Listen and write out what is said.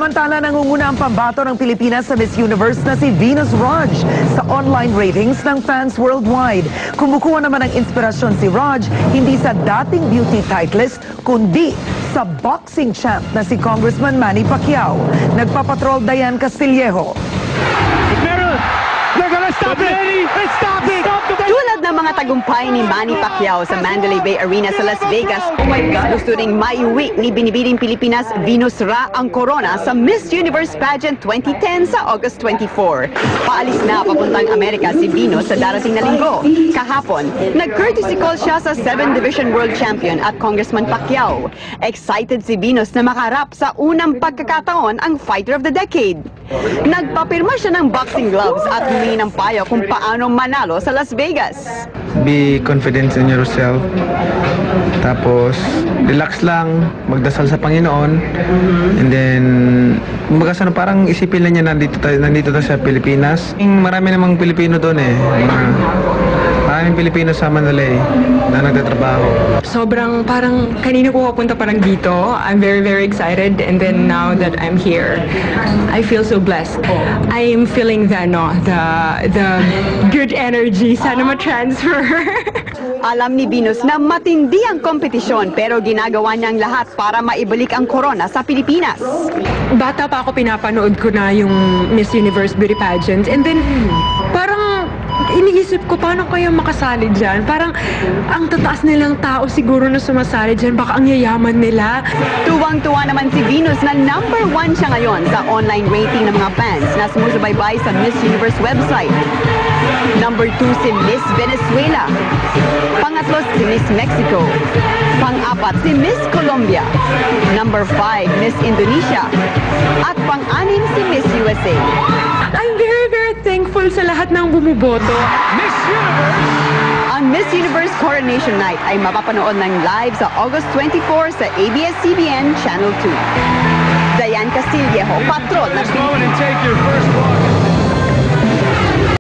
Samantala, nangunguna ang pambato ng Pilipinas sa Miss Universe na si Venus Raj sa online ratings ng fans worldwide. Kumukuha naman ng inspirasyon si Raj hindi sa dating beauty titleist, kundi sa boxing champ na si Congressman Manny Pacquiao. Nagpapatrol Diane Castillejo. They're gonna stop it! Stop it! Tulad ng mga tagumpay ni Manny Pacquiao sa Mandalay Bay Arena sa Las Vegas, gusto ring maiuwi ni Binibining Pilipinas Venus Ra ang corona sa Miss Universe Pageant 2010 sa August 24. Paalis na papuntang Amerika si Venus sa darating na linggo. Kahapon, nag-courtesy call siya sa 7th Division World Champion at Congressman Pacquiao. Excited si Venus na makarap sa unang pagkakataon ang Fighter of the Decade. Nagpapirma siya ng boxing gloves at humingi ng payo kung paano manalo sa Las Vegas. Be confident in yourself. Tapos, relax lang, magdasal sa Panginoon. And then, kumbaga parang isipin lang niya nandito tayo sa Pilipinas. Marami namang Pilipino doon eh. Maraming Pilipino sa Mandalay na nagtatrabaho. Sobrang parang kanina ko papunta parang dito. I'm very, very excited. And then now that I'm here, I feel so blessed. I am feeling the good energy. Sana ma-transfer. Alam ni Venus na matindi ang kompetisyon pero ginagawa niyang lahat para maibalik ang corona sa Pilipinas. Bata pa ako, pinapanood ko na yung Miss Universe Beauty Pageant. And then parang iniisip ko, paano kayo makasali dyan? Parang ang tataas nilang tao siguro na sumasali dyan. Baka ang yayaman nila. Tuwang-tuwa naman si Venus na number 1 siya ngayon sa online rating ng mga fans na sumusubaybay sa Miss Universe website. Number 2 si Miss Venezuela. Pangatlo si Miss Mexico. Pang-apat si Miss Colombia. Number 5, Miss Indonesia. At pang-anim si Miss USA. I'm very, very thankful sa lahat ng bumuboto. Miss Universe! Ang Miss Universe Coronation Night ay mapapanood ng live sa August 24 sa ABS-CBN Channel 2. Diane Castillejo, Patrol ng This moment and take your first walk.